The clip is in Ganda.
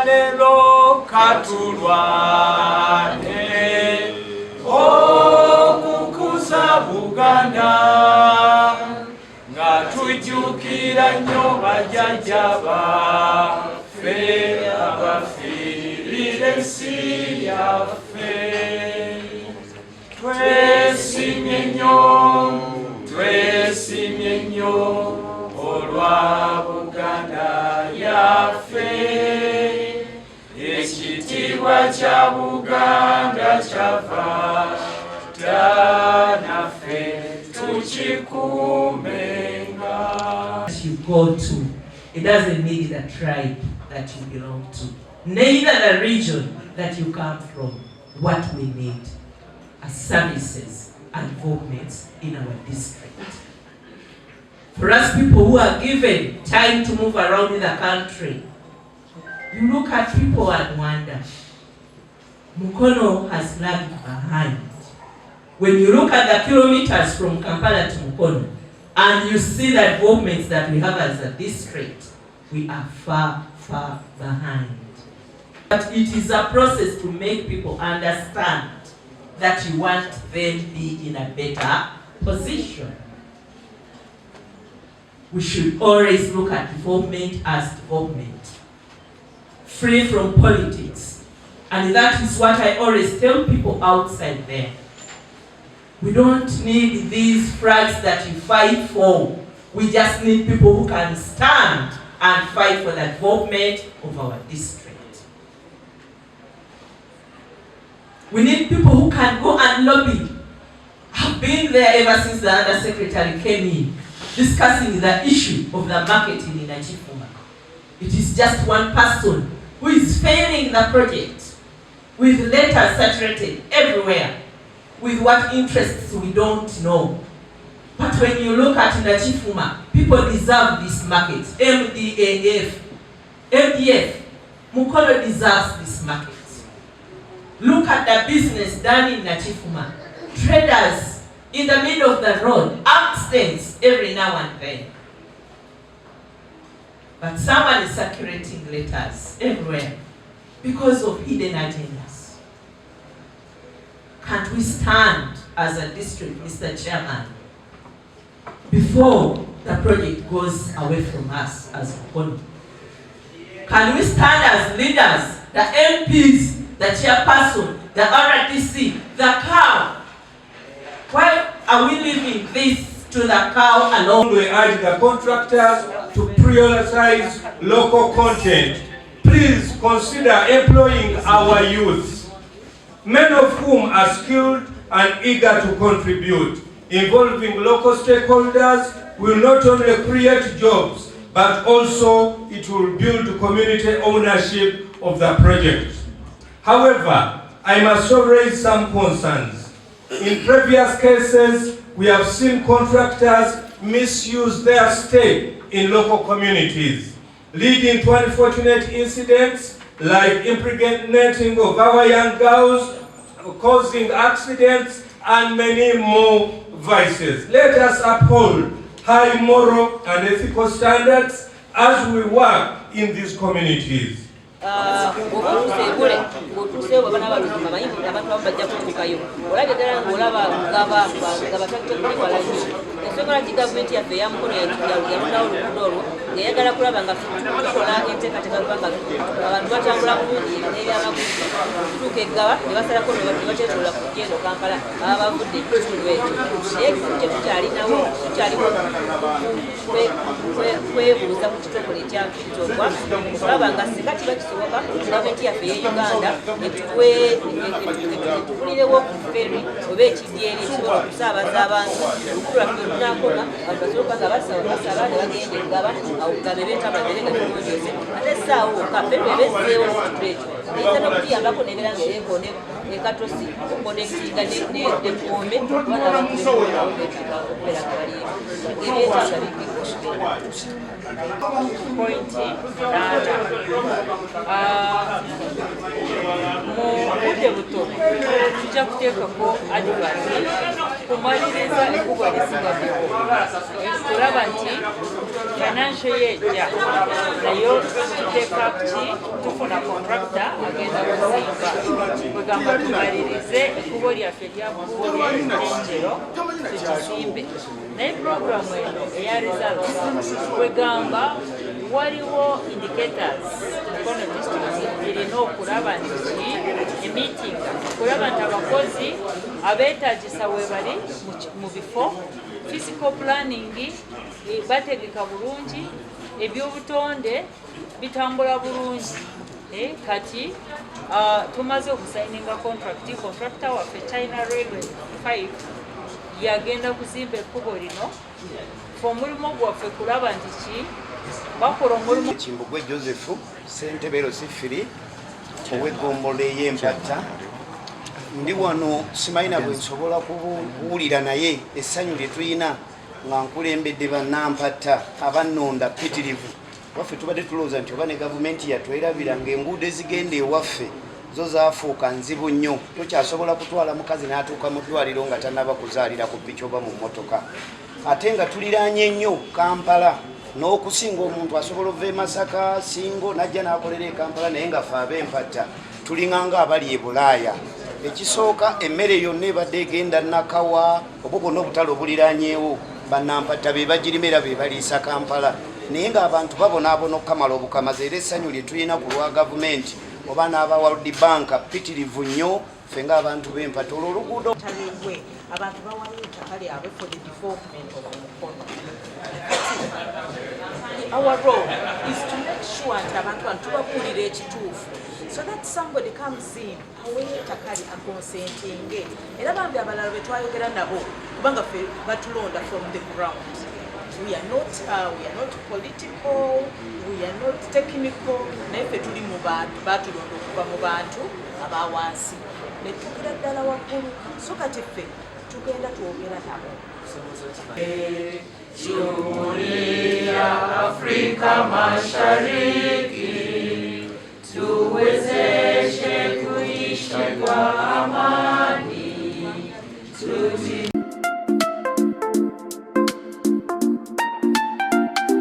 lero katulwane okukuza Buganda nga tujjukira nnyo bajjajja baffe abafiirira ensi yaffe. Twesimye nnyo olwa Buganda yaffe, ekitiibwa kya Buganda kyava naffe tukikuumenga. You go to, it doesn't need the tribe that you belong to, neither the region that you come from. What we need are services and involvements in our district. For us people who are given time to move around in the country, you look at people and wonder, Mukono has lagged behind. When you look at the kilometers from Kampala to Mukono, and you see the involvements that we have as a district, we are far, far behind. But it is a process to make people understand that you want them to be in a better position. We should always look at development as development, free from politics. And that is what I always tell people outside there. We don't need these flags that you fight for. We just need people who can stand and fight for the development of our district. We need people who can go and lobby. I've been there ever since the Undersecretary came in, discussing the issue of the marketing in Achifuma. It is just one person who is failing the project, with letters saturated everywhere, with what interests we don't know. But when you look at Nachifuma, people deserve this market. MDF, Mukono deserves this market. Look at the business done in Nachifuma. Traders in the middle of the road, accidents every now and then. But someone is circulating letters everywhere because of hidden agendas. Can't we stand as a district, Mr. Chairman, before the project goes away from us as Mukono? Can we stand as leaders, the MPs, the chairperson, the RTC, the cow? Why are we leaving this to the cow alone? We urge the contractors to prioritize local content. Please consider employing our youth, many of whom are skilled and eager to contribute. Involving local stakeholders will not only create jobs, but also it will build community ownership of the project. However, I must raise some concerns. In previous cases, we have seen contractors misuse their stake in local communities, leading to unfortunate incidents like impregnating of our young girls, causing accidents, and many more vices. Let us uphold high moral and ethical standards as we work in these communities. ensonga ki gavumenti yaffe eya Mukono yalondawo Luguddo Lwa ng'eyagala kulaba nga tukola enteekateeka kubanga abantu batambula bulungi n'ebyamaguzi tutuuka eggaba ne basalako ne bateetoola ku eno Kampala baba bavudde ekitundu ekyo. Naye ekizibu kye tukyalinawo tukyaliwo kwebuuza ku kitongole ekya Victoria okulaba nga singa kiba kisoboka gavumenti yaffe ey'e Uganda etufulirewo ku ferry oba ekidyeri ekisobola okusaabaza abantu Luguddo lwaffe lunaakoma abantu basoboka nga basaba ne bagenda eggaba awo Uganda beetabadere nga tumonjooze ate essaawa okka ferry ebezzeewo n'ekitundu ekyo eyinza n'okutuyambako n'ebeera nga ekatosi okukonekitinga n'ekkuume kubanga abantu okubeera nga bali ebyetaaga pointi data mu budde buto tujja kuteekako advert kumaliriza ekkubo erisigaddeko kulaba nti financial year nayo tuteeka kuki tufuna contractor agenda kuzimba kwegamba tumalirize ekkubo lyaffe lya Bule Ntenjeru tukizimbe naye programu eno eya results kwegamba waliwo indicators Mukono District irina okulaba nti emeeting kulaba nti abakozi abeetaagisa webali mu bifo physical planning bategeka bulungi ebyobutonde bitambula bulungi kati tumaze okusayininga contractor waffe China Railway 5 yagenda kuzimba ekkubo lino omulimu gwaffe kulaba nti ki bakola omulimu. Kimbugwe Joseph Ssentebero Sifiri ow'eggombolola ey'Empatta ndi wano simayina bwe nsobola kuwulira naye essanyu lye tulina nga nkulembedde bannampatta abannonda ppitirivu waffe tubadde tulowooza nti oba ne gavumenti yatwerabira ng'enguudo ezigenda ewaffe zo zaafuuka nzibu nnyo tokyasobola kutwala mukazi n'atuuka mu ddwaliro nga tannaba kuzaalira ku ppiki oba mu mmotoka ate nga tuliraanye nnyo Kampala n'okusinga omuntu asobola ova e Masaka Singo n'ajja n'akolera e Kampala naye nga ffe ab'Empatta tulinganga abali e Bulaaya. Ekisooka emmere yonna ebadde egenda Nakawa obwo bwonna obutale obuliraanyeewo bannampatta be bagirimera be baliisa Kampala naye ng'abantu babonaabona okukamala obukamazi era essanyu lye tulina ku lwa gavumenti oba n'aba World Bank ppitirivu nnyo ffe ng'abantu b'Empatta olwo oluguudo abantu bawanyi ettaka lyabwe for the development of Mukono. Our role is to make sure nti abantu bano tubabuulira ekituufu so that somebody comes in aweyo ettaka lye akonsentinge era bambi abalala be twayogera nabo kubanga ffe batulonda from the ground. We are not political, we are not technical, naye ffe tuli mu bantu batulonda okuva mu bantu abawansi ne tugira ddala waggulu so kati ffe tugenda twogera nabo. Jumuiya Afrika Mashariki tuwezeshe kuishi kwa amani.